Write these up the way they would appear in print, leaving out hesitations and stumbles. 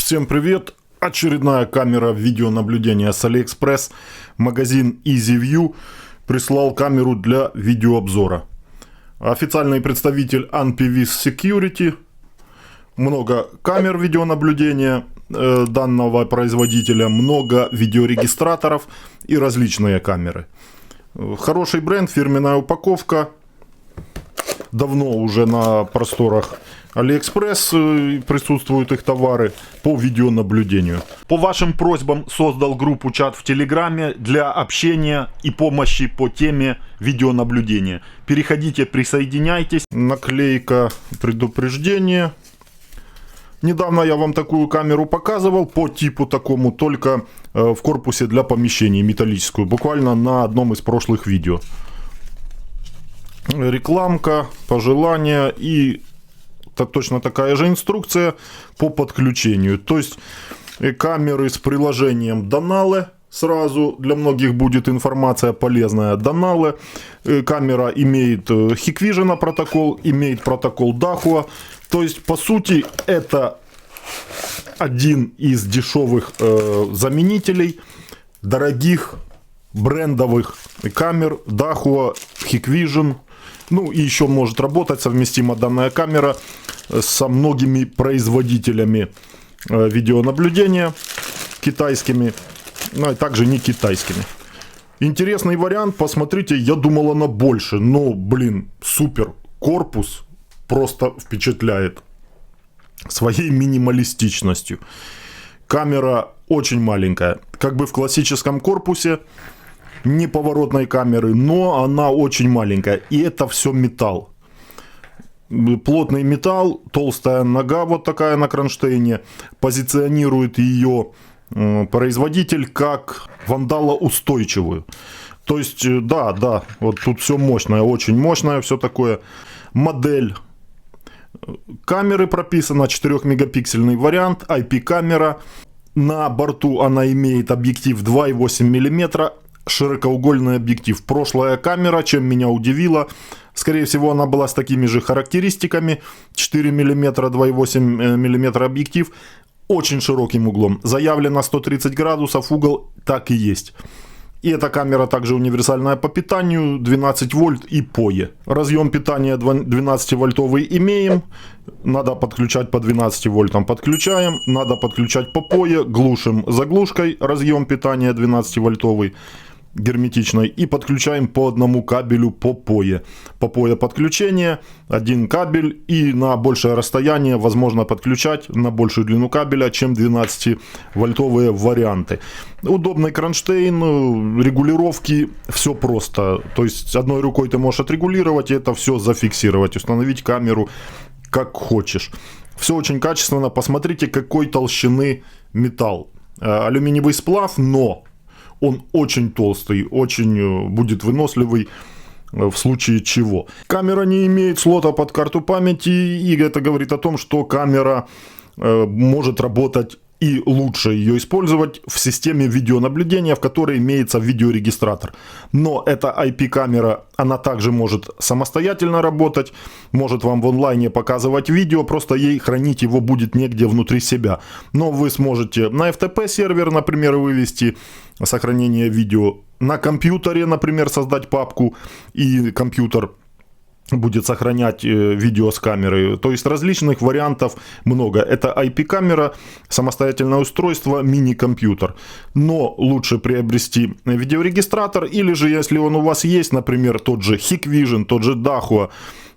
Всем привет! Очередная камера видеонаблюдения с AliExpress. Магазин EasyView прислал камеру для видеообзора. Официальный представитель Anpivis Security. Много камер видеонаблюдения данного производителя, много видеорегистраторов и различные камеры. Хороший бренд, фирменная упаковка. Давно уже на просторах AliExpress присутствуют их товары по видеонаблюдению. По вашим просьбам создал группу чат в Телеграме для общения и помощи по теме видеонаблюдения. Переходите, присоединяйтесь. Наклейка предупреждения. Недавно я вам такую камеру показывал по типу такому, только в корпусе для помещений, металлическую, буквально на одном из прошлых видео. Рекламка, пожелания и точно такая же инструкция по подключению. То есть камеры с приложением Donale, сразу для многих будет информация полезная. Donale, камера имеет Hikvision протокол, имеет протокол Dahua. То есть по сути это один из дешевых заменителей дорогих брендовых камер Dahua, Hikvision. Ну и еще может работать совместима данная камера со многими производителями видеонаблюдения китайскими, но и также не китайскими. Интересный вариант, посмотрите, я думал она больше, но блин, супер, корпус просто впечатляет своей минималистичностью. Камера очень маленькая, как бы в классическом корпусе, неповоротной камеры, но она очень маленькая. И это все металл. Плотный металл, толстая нога вот такая на кронштейне. Позиционирует ее производитель как вандалоустойчивую. То есть, да, вот тут все мощное, очень мощное, все такое. Модель камеры прописана, 4-мегапиксельный вариант, IP-камера. На борту она имеет объектив 2,8 мм. Широкоугольный объектив. Прошлая камера, чем меня удивила, скорее всего она была с такими же характеристиками. 4 мм, 2,8 мм объектив, очень широким углом. Заявлено 130 градусов, угол так и есть. И эта камера также универсальная по питанию, 12 вольт и PoE. Разъем питания 12 вольтовый имеем, надо подключать по 12 вольтам, подключаем. Надо подключать по PoE, глушим заглушкой разъем питания 12 вольтовый. Герметичной, и подключаем по одному кабелю по PoE. По PoE подключение, один кабель, и на большее расстояние возможно подключать на большую длину кабеля, чем 12-вольтовые варианты. Удобный кронштейн, регулировки, все просто. То есть одной рукой ты можешь отрегулировать и это все зафиксировать, установить камеру как хочешь. Все очень качественно, посмотрите какой толщины металл. Алюминиевый сплав, но он очень толстый, очень будет выносливый в случае чего. Камера не имеет слота под карту памяти, и это говорит о том, что камера может работать и лучше ее использовать в системе видеонаблюдения, в которой имеется видеорегистратор. Но эта IP-камера, она также может самостоятельно работать, может вам в онлайне показывать видео, просто ей хранить его будет негде внутри себя. Но вы сможете на FTP сервер, например, вывести сохранение видео, на компьютере, например, создать папку, и компьютер будет сохранять видео с камеры. То есть различных вариантов много. Это IP-камера, самостоятельное устройство, мини-компьютер. Но лучше приобрести видеорегистратор, или же, если он у вас есть, например, тот же Hikvision, тот же Dahua,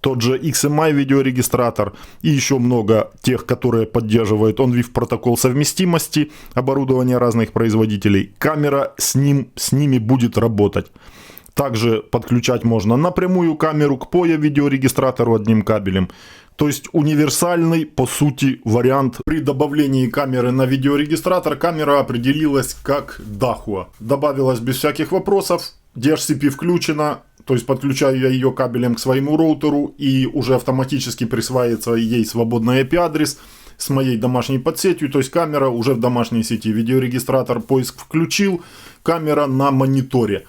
тот же XMI видеорегистратор и еще много тех, которые поддерживают OnVIF протокол совместимости, оборудование разных производителей. Камера с ними будет работать. Также подключать можно напрямую камеру к PoE видеорегистратору одним кабелем. То есть универсальный по сути вариант. При добавлении камеры на видеорегистратор камера определилась как Dahua. Добавилась без всяких вопросов. DHCP включена. То есть подключаю я ее кабелем к своему роутеру и уже автоматически присваивается ей свободный IP-адрес с моей домашней подсетью. То есть камера уже в домашней сети. Видеорегистратор поиск включил. Камера на мониторе.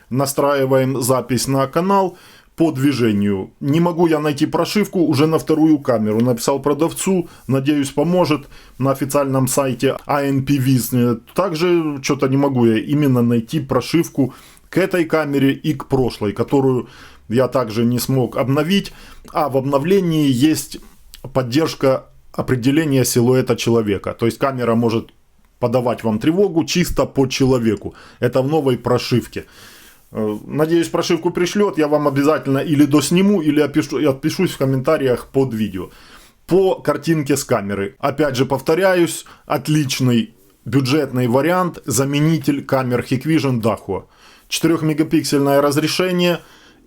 Настраиваем запись на канал. по движению. Не могу я найти прошивку уже на вторую камеру. Написал продавцу, надеюсь, поможет на официальном сайте ANPViz. Также что-то не могу я именно найти прошивку к этой камере и к прошлой, которую я также не смог обновить. А в обновлении есть поддержка определения силуэта человека. То есть камера может подавать вам тревогу чисто по человеку. Это в новой прошивке. Надеюсь, прошивку пришлет, я вам обязательно или досниму, или отпишусь в комментариях под видео. По картинке с камеры. Опять же повторяюсь, отличный бюджетный вариант, заменитель камер Hikvision Dahua. 4-мегапиксельное разрешение,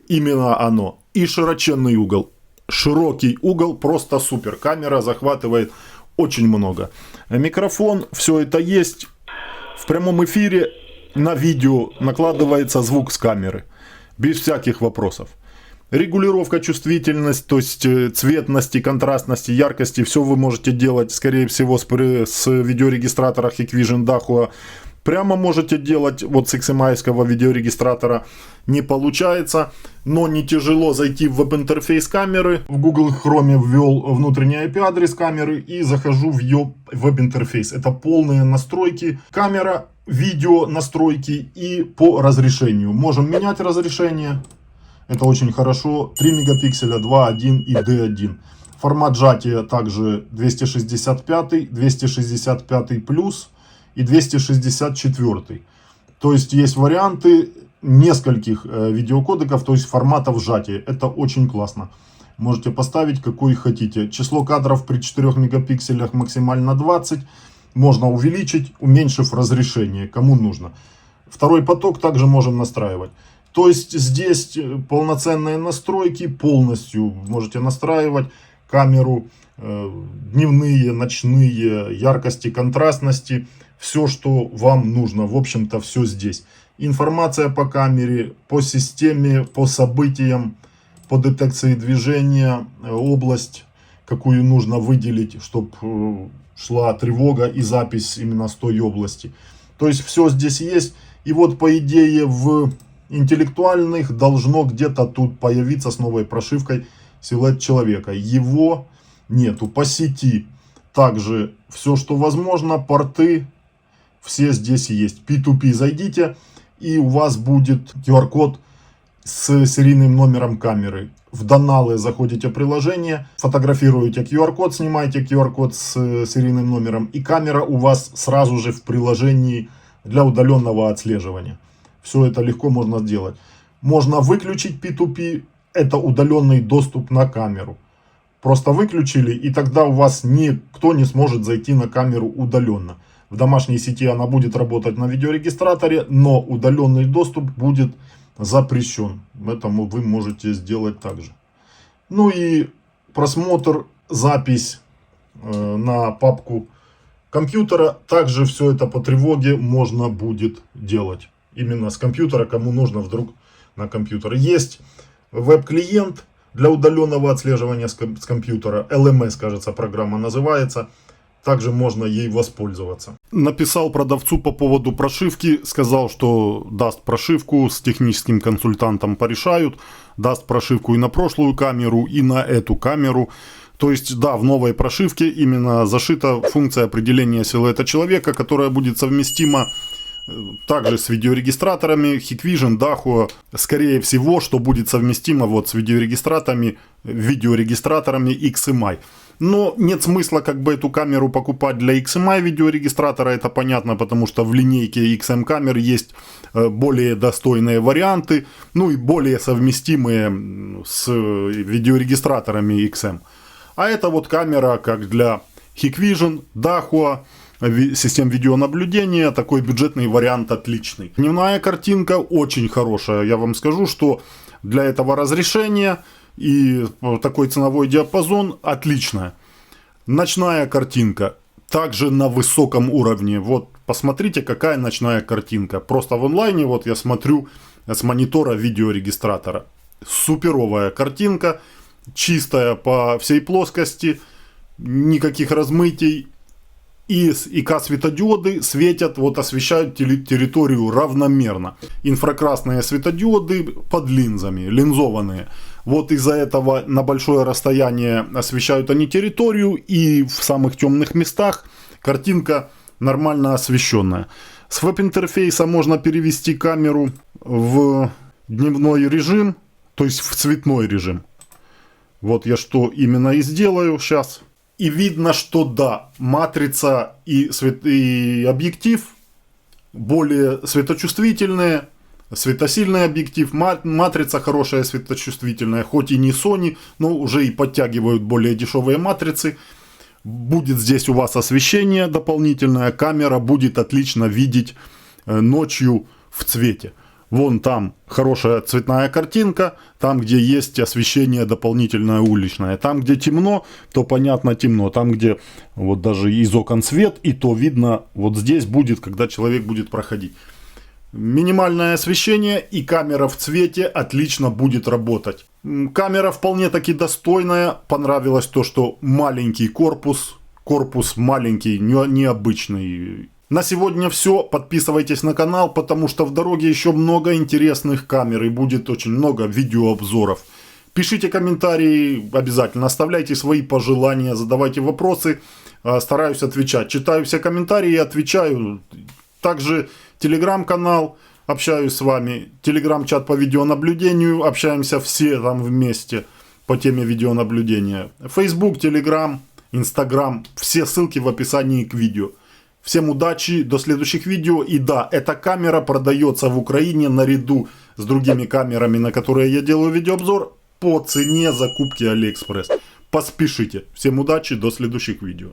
именно оно. И широченный угол. Широкий угол, просто супер. Камера захватывает очень много. Микрофон, все это есть. В прямом эфире на видео накладывается звук с камеры. Без всяких вопросов. Регулировка чувствительности, то есть цветности, контрастности, яркости. Все вы можете делать, скорее всего, с видеорегистратора Hikvision Dahua. Прямо можете делать, вот с XMI-ского видеорегистратора не получается, но не тяжело зайти в веб-интерфейс камеры. В Google Chrome ввел внутренний IP-адрес камеры и захожу в ее веб-интерфейс. Это полные настройки. Камера, видео настройки и по разрешению. Можем менять разрешение. Это очень хорошо. 3 мегапикселя, 2.1 и D1. Формат сжатия также 265, 265 плюс и 264. То есть есть варианты нескольких видеокодеков, то есть форматов сжатия. Это очень классно. Можете поставить какой хотите. Число кадров при 4 мегапикселях максимально 20. Можно увеличить, уменьшив разрешение, кому нужно. Второй поток также можем настраивать. То есть здесь полноценные настройки, полностью можете настраивать камеру, дневные, ночные, яркости, контрастности. Все, что вам нужно, в общем-то, все здесь. Информация по камере, по системе, по событиям, по детекции движения, область, какую нужно выделить, чтобы шла тревога и запись именно с той области. То есть все здесь есть. И вот по идее в интеллектуальных должно где-то тут появиться с новой прошивкой силуэт человека. Его нету. По сети также все, что возможно, порты, все здесь есть. P2P зайдите, и у вас будет QR-код с серийным номером камеры. В Donale заходите в приложение, фотографируете QR-код, снимаете QR-код с серийным номером, и камера у вас сразу же в приложении для удаленного отслеживания. Все это легко можно сделать. Можно выключить P2P, это удаленный доступ на камеру. Просто выключили, и тогда у вас никто не сможет зайти на камеру удаленно. В домашней сети она будет работать на видеорегистраторе, но удаленный доступ будет запрещен. Поэтому вы можете сделать так же. Ну и просмотр, запись на папку компьютера. Также все это по тревоге можно будет делать. Именно с компьютера, кому нужно вдруг на компьютер. Есть веб-клиент для удаленного отслеживания с компьютера. LMS, кажется, программа называется. Также можно ей воспользоваться. Написал продавцу по поводу прошивки. Сказал, что даст прошивку, с техническим консультантом порешают. Даст прошивку и на прошлую камеру, и на эту камеру. То есть, да, в новой прошивке именно зашита функция определения силуэта человека, которая будет совместима также с видеорегистраторами Hikvision, Dahua. Скорее всего, что будет совместимо вот с видеорегистраторами XMI. Но нет смысла как бы эту камеру покупать для XMI видеорегистратора, это понятно, потому что в линейке XM камер есть более достойные варианты, ну и более совместимые с видеорегистраторами XM. А это вот камера как для Hikvision, Dahua, систем видеонаблюдения, такой бюджетный вариант отличный. Дневная картинка очень хорошая, я вам скажу, что для этого разрешения и такой ценовой диапазон отличная. Ночная картинка также на высоком уровне. Вот посмотрите, какая ночная картинка. Просто в онлайне вот я смотрю с монитора видеорегистратора. Суперовая картинка, чистая по всей плоскости, никаких размытий. И ИК-светодиоды светят, вот освещают территорию равномерно. Инфракрасные светодиоды под линзами, линзованные. Вот из-за этого на большое расстояние освещают они территорию, и в самых темных местах картинка нормально освещенная. С веб-интерфейса можно перевести камеру в дневной режим, то есть в цветной режим. Вот я что именно и сделаю сейчас. И видно, что да, матрица и объектив более светочувствительные. Светосильный объектив, матрица хорошая светочувствительная, хоть и не Sony, но уже и подтягивают более дешевые матрицы. Будет здесь у вас освещение дополнительное, камера будет отлично видеть ночью в цвете. Вон там хорошая цветная картинка, там где есть освещение дополнительное уличное. Там где темно, то понятно темно. Там где вот даже из окон свет, и то видно вот здесь будет, когда человек будет проходить. Минимальное освещение и камера в цвете отлично будет работать. Камера вполне таки достойная. Понравилось то, что маленький корпус маленький, необычный. На сегодня все. Подписывайтесь на канал, потому что в дороге еще много интересных камер и будет очень много видеообзоров. Пишите комментарии, обязательно оставляйте свои пожелания, задавайте вопросы. Стараюсь отвечать. Читаю все комментарии и отвечаю. Также телеграм-канал, общаюсь с вами. Телеграм-чат по видеонаблюдению, общаемся все там вместе по теме видеонаблюдения. Facebook, Телеграм, Инстаграм, все ссылки в описании к видео. Всем удачи, до следующих видео. И да, эта камера продается в Украине наряду с другими камерами, на которые я делаю видеообзор, по цене закупки AliExpress. Поспешите. Всем удачи, до следующих видео.